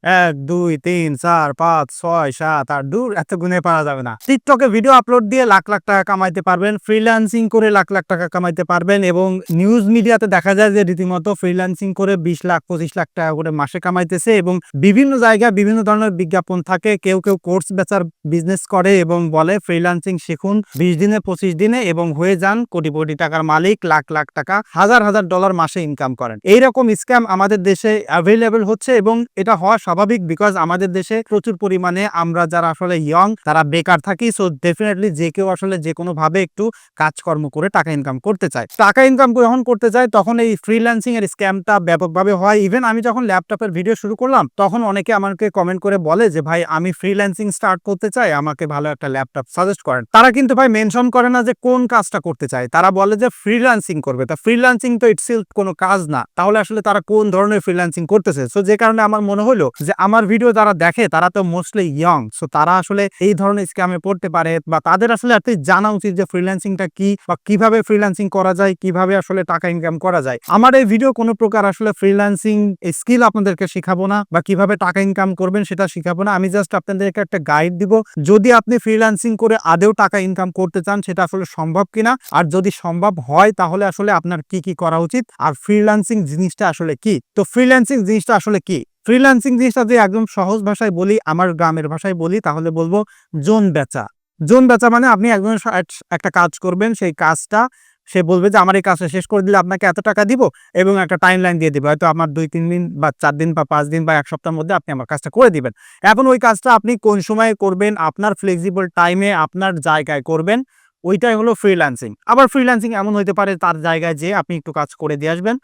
১, ২, ৩, ৪, ৫, ৬, ৭, ৮ দূর এত গুনে পারা যাবে না। টিকটকে ভিডিও আপলোড দিয়ে লাখ, লাখ টাকা কামাইতে পারবেন। ফ্রিল্যান্সিং করে লাখ, লাখ টাকা কামাইতে পারবেন এবং নিউজ মিডিয়াতে দেখা যায় যে রীতিমতো ফ্রিল্যান্সিং করে ২০ লাখ, ২৫ লাখ টাকা করে মাসে কামাইতেছে এবং বিভিন্ন জায়গায় বিভিন্ন ধরনের বিজ্ঞাপন থাকে। কেউ, কেউ কোর্স বেচার বিজনেস করে এবং বলে ফ্রিল্যান্সিং শিখুন ২০ দিনে, ২৫ দিনে এবং হয়ে যান কোটি, কোটি টাকার মালিক, লাখ, লাখ টাকা, হাজার, হাজার ডলার মাসে ইনকাম করেন। এইরকম স্ক্যাম আমাদের দেশে অ্যাভেইলেবল হচ্ছে এবং এটা হওয়া স্বাভাবিক বিকজ আমাদের দেশে প্রচুর পরিমাণে আমরা যারা আসলে ইয়ং তারা বেকার থাকি। সো ডেফিনেটলি যে কেউ আসলে যে কোনো ভাবে একটু কাজকর্ম করে টাকা ইনকাম করতে চায়। টাকা ইনকাম যখন করতে চায় তখন এই ফ্রিল্যান্সিং এর স্ক্যামটা ব্যাপকভাবে হয়। ইভেন আমি যখন ল্যাপটপের ভিডিও শুরু করলাম তখন অনেকে আমাকে কমেন্ট করে বলে যে ভাই আমি ফ্রিল্যান্সিং স্টার্ট করতে চাই, আমাকে ভালো একটা ল্যাপটপ সাজেস্ট করেন। তারা কিন্তু ভাই মেনশন করে না যে কোন কাজটা করতে চায়, তারা বলে যে ফ্রিল্যান্সিং করবে। তা ফ্রিল্যান্সিং তো ইটসেলফ কোনো কাজ না, তাহলে আসলে তারা কোন ধরনের ফ্রিল্যান্সিং করতেছে? সো যে কারণে আমার মনে হলো যে আমার ভিডিও যারা দেখে তারা তো মোস্টলি ইয়ং, সো তারা আসলে এই ধরনের স্ক্যামে পড়তে পারে বা তাদের আসলে জানা উচিত যে ফ্রিল্যান্সিংটা কি বা কিভাবে ফ্রিল্যান্সিং করা যায়, কিভাবে আসলে টাকা ইনকাম করা যায়। আমার এই ভিডিও কোনো প্রকার আসলে ফ্রিল্যান্সিং স্কিল আপনাদেরকে শিখাবো না বা কিভাবে টাকা ইনকাম করবেন সেটা শিখাবো না। আমি জাস্ট আপনাদেরকে একটা গাইড দিব, যদি আপনি ফ্রিল্যান্সিং করে আদেও টাকা ইনকাম করতে চান সেটা আসলে সম্ভব কিনা, আর যদি সম্ভব হয় তাহলে আসলে আপনার কি কি করা উচিত, আর ফ্রিল্যান্সিং জিনিসটা আসলে কি। তো ফ্রিল্যান্সিং জিনিসটা আসলে কি? ফ্রিল্যান্সিং জিনিসটা যদি একদম সহজ ভাষায় বলি, আমার গ্রামের ভাষায় বলি, তাহলে বলবো জোন বেচা। জোন বেচা মানে আপনি একজনের একটা কাজ করবেন, সেই কাজটা সে বলবে যে আমার এই কাজটা শেষ করে দিলে আপনাকে এত টাকা দিব এবং একটা টাইম লাইন দিয়ে দিবে, হয়তো আমার ২-৩ দিন বা ৪ দিন বা ৫ দিন বা ১ সপ্তাহের মধ্যে আপনি আমার কাজটা করে দিবেন। এখন ওই কাজটা আপনি কোন সময়ে করবেন, আপনার ফ্লেক্সিবল টাইমে আপনার জায়গায় করবেন, ওইটাই হলো ফ্রিল্যান্সিং। আবার ফ্রিল্যান্সিং এমন হইতে পারে তার জায়গায় যেয়ে আপনি একটু কাজ করে দিয়ে আসবেন,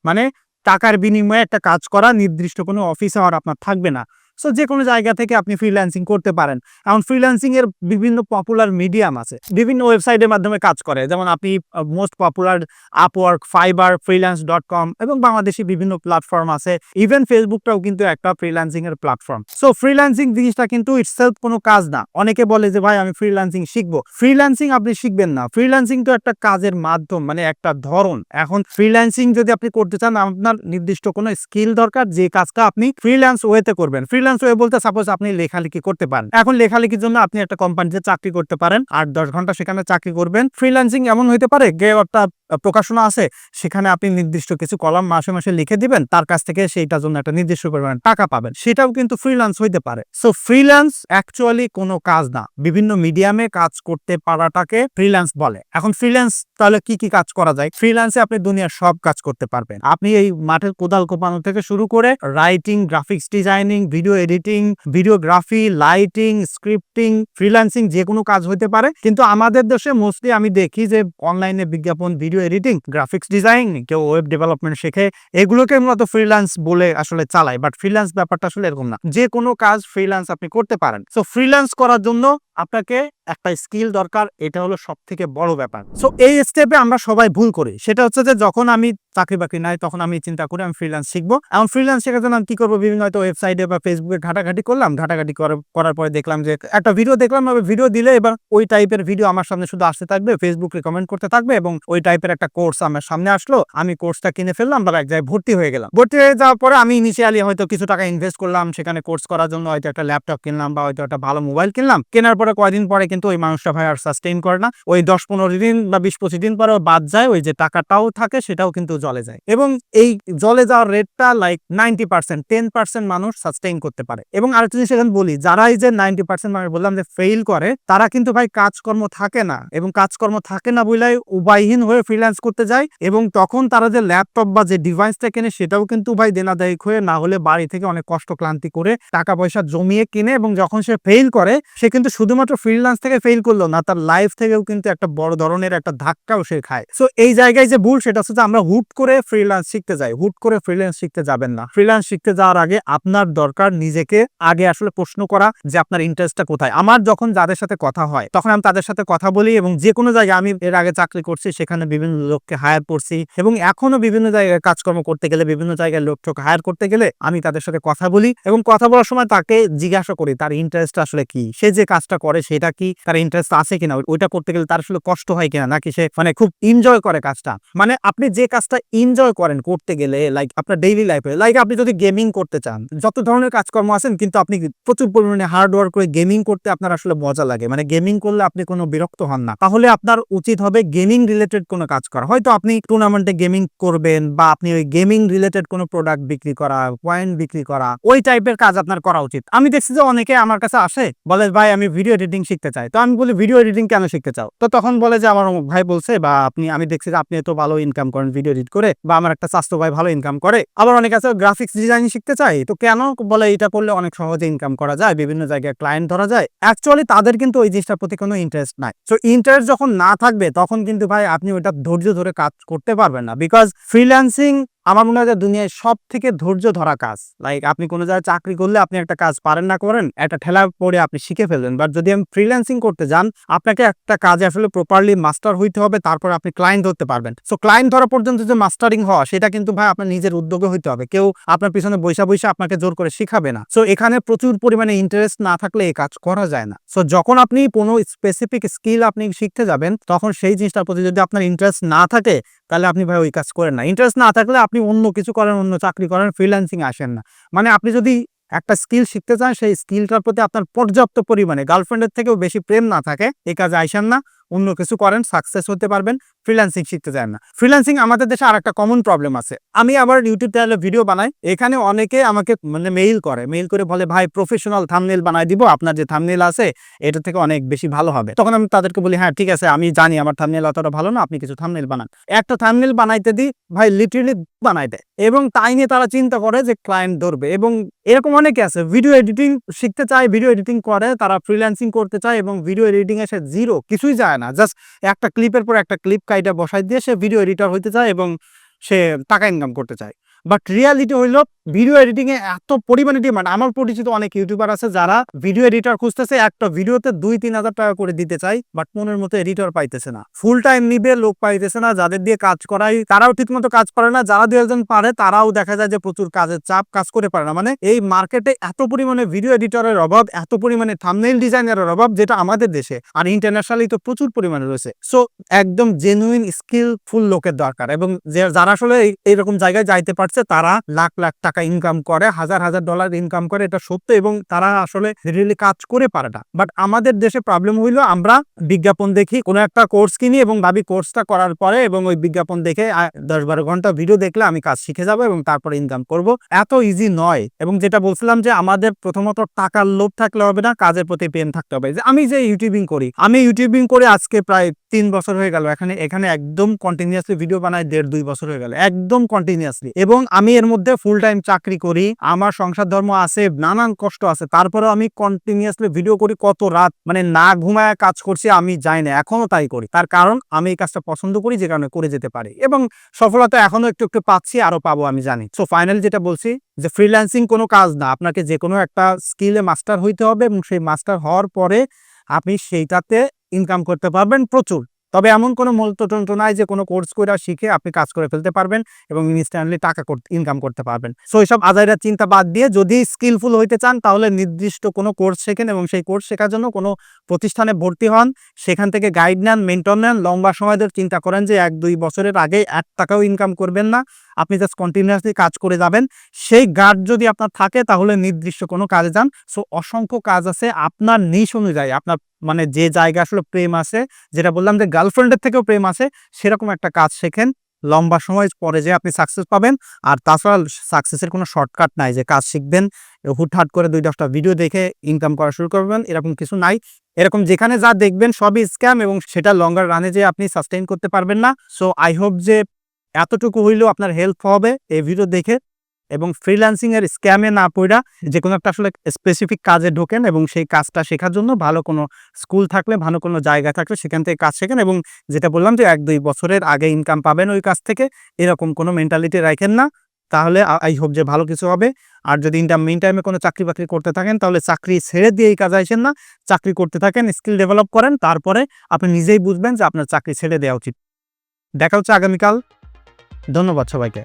মানে টাকার বিনিময়ে একটা কাজ করা, নির্দিষ্ট কোনো অফিস আওয়ার আপনার থাকবে না। সো যে কোনো জায়গা থেকে আপনি ফ্রিল্যান্সিং করতে পারেন। এখন ফ্রিল্যান্সিং এর বিভিন্ন পপুলার মিডিয়াম আছে, বিভিন্ন ওয়েবসাইটের মাধ্যমে কাজ করে, যেমন আপনি most popular Upwork, fibre, freelance.com এবং বাংলাদেশি বিভিন্ন প্ল্যাটফর্ম আছে। ইভেন ফেসবুকটাও কিন্তু একটা ফ্রিল্যান্সিং এর প্ল্যাটফর্ম। সো ফ্রিল্যান্সিং জিনিসটা কিন্তু ইটসেলফ কোনো কাজ না। অনেকে বলে যে ভাই আমি ফ্রিল্যান্সিং শিখবো। ফ্রিল্যান্সিং আপনি শিখবেন না, ফ্রিল্যান্সিং তো একটা কাজের মাধ্যম, মানে একটা ধরন। এখন ফ্রিল্যান্সিং যদি আপনি করতে চান আপনার নির্দিষ্ট কোনো স্কিল দরকার, যে কাজটা আপনি ফ্রিল্যান্স ওয়েতে করবেন। ফ্রিল্যান্স ওয়ে বলতে সাপোজ আপনি লেখালেখি করতে পারেন, এখন লেখালেখির জন্য আপনি একটা কোম্পানিতে চাকরি করতে পারেন, ৮-১০ ঘন্টা সেখানে চাকরি করবেন। ফ্রিল্যান্সিং এমন হইতে পারে একটা প্রকাশনা আছে, সেখানে আপনি নির্দিষ্ট কিছু কলাম মাসে মাসে লিখে দিবেন, তার কাছ থেকে সেইটার জন্য একটা নির্দিষ্ট পরিমাণ টাকা পাবেন, সেটাও কিন্তু ফ্রিল্যান্স হইতে পারে। সো ফ্রিল্যান্স অ্যাকচুয়ালি কোনো কাজ না, বিভিন্ন মিডিয়ামে কাজ করতে পারাটাকে ফ্রিল্যান্স বলে। এখন ফ্রিল্যান্স তাহলে কি কি কাজ করা যায়? ফ্রিল্যান্সে আপনি দুনিয়ার সব কাজ করতে পারবেন। আপনি এই মাঠের কোদাল কোপানো থেকে শুরু করে writing, graphics designing, video editing, videography, lighting, scripting, freelancing যে কোনো কাজ হইতে পারে। কিন্তু আমাদের দেশে মোস্টলি আমি দেখি যে অনলাইনে বিজ্ঞাপন, ভিডিও এডিটিং, গ্রাফিক্স ডিজাইন, কেউ ওয়েব ডেভেলপমেন্ট শেখে, এগুলোকে মূলত ফ্রিল্যান্স বলে আসলে চালায়। বাট ফ্রিল্যান্স ব্যাপারটা আসলে এরকম না, যে কোনো কাজ ফ্রিল্যান্স আপনি করতে পারেন। সো ফ্রিল্যান্স করার জন্য আপনাকে একটা স্কিল দরকার, এটা হলো সবথেকে বড় ব্যাপার। সো এই স্টেপে আমরা সবাই ভুল করি, সেটা হচ্ছে যে যখন আমি চাকরি বাকরি নাই তখন আমি চিন্তা করি আমি ফ্রিল্যান্স শিখবো। এখন ফ্রিল্যান্স শেখার জন্য আমি কি করবো, বিভিন্ন হয়তো ওয়েবসাইটে বা ফেসবুকে ঘাটাঘাটি করলাম, ঘাটাঘাটি করার পরে দেখলাম যে একটা ভিডিও দেখলাম, ভিডিও দিলে এবার ওই টাইপের ভিডিও আমার সামনে শুধু আসতে থাকবে, ফেসবুক রিকমেন্ড করতে থাকবে এবং ওই টাইপের একটা কোর্স আমার সামনে আসলো, আমি কোর্সটা কিনে ফেললাম বা এক জায়গায় ভর্তি হয়ে গেলাম। ভর্তি হয়ে যাওয়ার পরে আমি ইনিশিয়ালি হয়তো কিছু টাকা ইনভেস্ট করলাম, সেখানে কোর্স করার জন্য হয়তো একটা ল্যাপটপ কিনলাম বা হয়তো একটা ভালো মোবাইল কিনলাম। কেনার পরে কয়দিন পরে কিন্তু ওই মানুষটা ভাই আর সাস্টেইন করে না, ওই ১০-১৫ দিন বা ২০-২৫ দিন পরে বাদ যায়, ওই যে টাকাটাও থাকে সেটাও কিন্তু জলে যায়। এবং এই জলে যাওয়ার রেটটা লাইক 90%, 10% মানুষ সাস্টেইন করতে পারে। এবং আরেকটা জিনিস এখানে বলি, যারা এই যে 90% মানুষ বললাম যে ফেইল করে, তারা কিন্তু ভাই কাজকর্ম থাকে না, এবং কাজকর্ম থাকে না বলেই উপায়হীন হয়ে ফ্রিল্যান্স করতে যায়, এবং তখন তারা যে ল্যাপটপ বা যে ডিভাইসটা কেনে সেটাও কিন্তু ভাই দেনাদায়ক হয়ে, না হলে বাড়ি থেকে অনেক কষ্ট ক্লান্তি করে টাকা পয়সা জমিয়ে কিনে, এবং যখন সে ফেইল করে সে কিন্তু শুধুমাত্র ফ্রিল্যান্স থেকে ফেইল করলো না, তার লাইফ থেকেও কিন্তু একটা বড় ধরনের একটা ধাক্কাও সে খায়। সো এই জায়গায় যে ভুল সেটা হচ্ছে যে আমরা হুট করে ফ্রিল্যান্স শিখতে যাই। হুট করে ফ্রিল্যান্স শিখতে যাবেন না। ফ্রিল্যান্স শিখতে যাওয়ার আগে আপনার দরকার নিজেকে আগে আসলে প্রশ্ন করা যে আপনার ইন্টারেস্টটা কোথায়। আমার যখন যাদের সাথে কথা হয় তখন আমি তাদের সাথে কথা বলি, এবং যে কোনো জায়গায় আমি এর আগে চাকরি করছি সেখানে বিভিন্ন লোককে হায়ার করছি, এবং এখনো বিভিন্ন জায়গায় কাজকর্ম করতে গেলে, বিভিন্ন জায়গায় লোককে হায়ার করতে গেলে আমি তাদের সাথে কথা বলি, এবং কথা বলার সময় তাকে জিজ্ঞাসা করি তার ইন্টারেস্ট আসলে কি, সে যে কাজটা করে সেটা কি তার ইন্টারেস্ট আছে কিনা, ওইটা করতে গেলে তার আসলে কষ্ট হয় কিনা, নাকি সে মানে খুব এনজয় করে কাজটা। মানে আপনি যে কাজটা এনজয় করেন করতে গেলে, লাইক আপনার ডেইলি লাইফে, লাইক আপনি যদি গেমিং করতে চান, যত ধরনের কাজকর্ম আছেন কিন্তু আপনি প্রচুর পরিমাণে হার্ড ওয়ার্ক করে গেমিং করতে আপনার আসলে মজা লাগে, মানে গেমিং করলে আপনি কোনো বিরক্ত হন না, তাহলে আপনার উচিত হবে গেমিং রিলেটেড কোনো কাজ করা। হয়তো আপনি টুর্নামেন্টে গেমিং করবেন বা আপনি ওই গেমিং রিলেটেড কোনো প্রোডাক্ট বিক্রি করা, পয়েন্ট বিক্রি করা, ওই টাইপের কাজ আপনার করা উচিত। আমি দেখছি যে অনেকে আমার কাছে আসে, বলে ভাই আমি ভিডিও এডিটিং শিখতে চাই। তো আমি বলি ভিডিও এডিটিং কেন শিখতে চাও? তো তখন বলে যে আমার ভাই বলছে, বা আমি দেখছি যে আপনি এত ভালো ইনকাম করেন ভিডিও এডিট করে, বা আমার একটা চাচতো ভাই ভালো ইনকাম করে। আবার অনেকে আছে গ্রাফিক্স ডিজাইন শিখতে চাই। তো কেন? বলে এটা করলে অনেক সহজে ইনকাম করা যায়, বিভিন্ন জায়গায় ক্লায়েন্ট ধরা যায়। অ্যাকচুয়ালি তাদের কিন্তু ওই জিনিসটার প্রতি কোনো ইন্টারেস্ট নাই। সো ইন্টারেস্ট যখন না থাকবে তখন কিন্তু ভাই আপনি ওইটা ধৈর্য ধরে কাজ করতে পারবেন না। বিকজ ফ্রিল্যান্সিং আমার মনে হয় যে দুনিয়ায় সব থেকে ধৈর্য ধরা কাজ। লাইক আপনি কোনো জায়গায় চাকরি করলে আপনি একটা কাজ পারেন না করেন, একটা ঠেলা পড়ে আপনি শিখে ফেলবেন। বাট যদি আমি ফ্রিল্যান্সিং করতে যান, আপনাকে একটা কাজে আসলে প্রপারলি মাস্টার হইতে হবে, তারপর আপনি ক্লায়েন্ট ধরতে পারবেন। সো ক্লায়েন্ট ধরা পর্যন্ত যে মাস্টারিং হওয়া, সেটা কিন্তু ভাই আপনার নিজের উদ্যোগে হইতে হবে। কেউ আপনার পিছনে বৈশা আপনাকে জোর করে শিখাবে না। সো এখানে প্রচুর পরিমাণে ইন্টারেস্ট না থাকলে এই কাজ করা যায় না। সো যখন আপনি কোনো স্পেসিফিক স্কিল আপনি শিখতে যাবেন, তখন সেই জিনিসটার প্রতি যদি আপনার ইন্টারেস্ট না থাকে, তাহলে আপনি ভাই ওই কাজ করেন না। ইন্টারেস্ট না থাকলে আপনি অন্য কিছু করেন, অন্য চাকরি করেন, ফ্রিল্যান্সিং আসেন না। মানে আপনি যদি একটা স্কিল শিখতে চান, সেই স্কিলটার প্রতি আপনার পর্যাপ্ত পরিমাণে গার্লফ্রেন্ডের থেকেও বেশি প্রেম না থাকে, এই কাজে আইসেন না। অন্য কিছু করেন, সাকসেস হতে পারবেন, ফ্রিল্যান্সিং শিখতে চান না। ফ্রিল্যান্সিং আমাদের দেশে আর একটা কমন প্রবলেম আছে। আমি আবার ইউটিউব চ্যানেলে ভিডিও বানাই, এখানে অনেকে আমাকে মানে মেইল করে বলে ভাই প্রফেশনাল থাম্বনেল বানাই দিব, আপনার যে থাম্বনেল আছে এটা থেকে অনেক বেশি ভালো হবে। তখন আমি তাদেরকে বলি হ্যাঁ ঠিক আছে, আমি জানি আমার থাম্বনেল অতটা ভালো না, আপনি কিছু থাম্বনেল বানান। একটা থাম্বনেল বানাইতে দিই, ভাই লিটারালি বানাই দেয়, এবং তাই নিয়ে তারা চিন্তা করে যে ক্লায়েন্ট ধরবে। এবং এরকম অনেকে আছে ভিডিও এডিটিং শিখতে চায়, ভিডিও এডিটিং করে, তারা ফ্রিল্যান্সিং করতে চায়, এবং ভিডিও এডিটিং এ সে জিরো, কিছুই যায় না, জাস্ট একটা ক্লিপের পর একটা ক্লিপ কাইটা বসাই দিয়ে সে ভিডিও এডিটর হইতে চায় এবং সে টাকা ইনকাম করতে চায়। বাট রিয়ালিটি হইল ভিডিও এডিটিং এ এত পরিমাণে ডিমান্ড। আমার পরিচিত অনেক ইউটিউবার আছে যারা ভিডিও এডিটর খুঁজতেছে, একটা ভিডিওতে 2-3 হাজার টাকা করে দিতে চাই, বাট মনের মতো এডিটর পাইতেছে না, ফুল টাইম নিবে লোক পাইতেছে না, যাদের দিয়ে কাজ করাই তারাও ঠিক মতো কাজ করে না, যারা 2 একজন পারে তারাও দেখা যায় যে প্রচুর কাজের চাপ, কাজ করে পারে না। মানে এই মার্কেটে এত পরিমাণে ভিডিও এডিটরের অভাব, এত পরিমাণে থাম্বনেইল ডিজাইনারের অভাব, যেটা আমাদের দেশে আর ইন্টারন্যাশনালি তো প্রচুর পরিমাণে রয়েছে। সো একদম জেনুইন স্কিলফুল লোকের দরকার, এবং যারা আসলে এইরকম জায়গায় যাইতে পারছে, তারা লাখ লাখ টাকা ইনকাম করে, হাজার হাজার ডলার ইনকাম করে, এটা সত্য, এবং তারা আসলে রিয়েলি কাজ করে পারে না। বাট আমাদের দেশে প্রবলেম হইলো আমরা বিজ্ঞাপন দেখি, কোনো একটা কোর্স কিনি এবং ভাবি কোর্সটা করার পরে, এবং ওই বিজ্ঞাপন দেখে 10-12 ঘন্টা ভিডিও দেখলে আমি কাজ শিখে যাবো এবং তারপরে ইনকাম করব। এত ইজি নয়। এবং যেটা বলছিলাম যে আমাদের প্রথমত টাকার লোভ থাকলে হবে না, কাজের প্রতি প্রেম থাকতে হবে। যে আমি যে ইউটিউবিং করি, আমি ইউটিউবিং করে আজকে প্রায় 3 বছর হয়ে গেল, এখানে একদম কন্টিনিউয়াসলি ভিডিও বানাই 1.5-2 বছর হয়ে গেল, একদম কন্টিনিউয়াসলি। এবং আমি এর মধ্যে ফুল টাইম চাকরি করি, আমার সংসার ধর্ম আছে, নানান কষ্ট আছে, তারপরেও আমি কন্টিনিউয়াসলি ভিডিও করি। কত রাত মানে না ঘুমায় কাজ করছি আমি জানি না, এখনো তাই করি। তার কারণ আমি এই কাজটা পছন্দ করি, যে কারণে করে যেতে পারি, এবং সফলতা এখনো একটু একটু পাচ্ছি, আরো পাবো আমি জানি। সো ফাইনালি যেটা বলছি যে ফ্রিল্যান্সিং কোনো কাজ না, আপনাকে যে কোনো একটা স্কিলে মাস্টার হইতে হবে, এবং সেই মাস্টার হওয়ার পরে আপনি সেইটাতে ইনকাম করতে পারবেন প্রচুর। তবে এমন কোনো মূলতন্ত্র নাই যে কোনো কোর্স করে শিখে আপনি কাজ করে ফেলতে পারবেন এবং ইনস্ট্যান্টলি টাকা ইনকাম করতে পারবেন। সো এইসব আজাইরা চিন্তা বাদ দিয়ে যদি স্কিলফুল হইতে চান, তাহলে নির্দিষ্ট কোনো কোর্স শেখেন, এবং সেই কোর্স শেখার জন্য কোনো প্রতিষ্ঠানে ভর্তি হন, সেখান থেকে গাইড নেন, মেন্টর নেন, লম্বা সময় ধরে চিন্তা করেন যে 1-2 বছরের আগে 1 টাকাও ইনকাম করবেন না, আপনি জাস্ট কন্টিনিউয়াসলি কাজ করে যাবেন। সেই গার্ড যদি আপনার থাকে, তাহলে নির্দিষ্ট কোনো কাজে যান। সো অসংখ্য কাজ আছে, আপনার নিশ অনুযায়ী, আপনার মানে যে জায়গা আসলে প্রেম আছে, যেটা বললাম যে গার্লফ্রেন্ডের থেকেও প্রেম আছে, সেরকম একটা কাজ শেখেন, লম্বা সময় পরে যে আপনি সাকসেস পাবেন। আর তাছাড়া সাকসেসের কোনো শর্টকাট নাই যে কাজ শিখবেন, হুটহাট করে 2-10টা ভিডিও দেখে ইনকাম করা শুরু করবেন, এরকম কিছু নাই। এরকম যেখানে যা দেখবেন সবই স্ক্যাম, এবং সেটা লঙ্গার রানে যে আপনি সাস্টেইন করতে পারবেন না। সো আই হোপ যে এতটুকু হইলেও আপনার হেল্প হবে এই ভিডিও দেখে, এবং ফ্রিল্যান্সিং এর স্ক্যামে না পড়া যে কোনো একটা আসলে স্পেসিফিক কাজে ঢোকেন, এবং সেই কাজটা শেখার জন্য ভালো কোনো স্কুল থাকলে, ভালো কোনো জায়গা থাকলে সেখান থেকে কাজ শেখেন, এবং যেটা বললাম যে 1-2 বছরের আগে ইনকাম পাবেন ওই কাজ থেকে, এরকম কোনো মেন্টালিটি রাখেন না, তাহলে আই হোপ যে ভালো কিছু হবে। আর যদি মিন টাইমে কোনো চাকরি বাকরি করতে থাকেন, তাহলে চাকরি ছেড়ে দিয়ে এই কাজে আসেন না, চাকরি করতে থাকেন, স্কিল ডেভেলপ করেন, তারপরে আপনি নিজেই বুঝবেন যে আপনার চাকরি ছেড়ে দেওয়া উচিত। দেখা হচ্ছে আগামীকাল। ধন্যবাদ সবাইকে।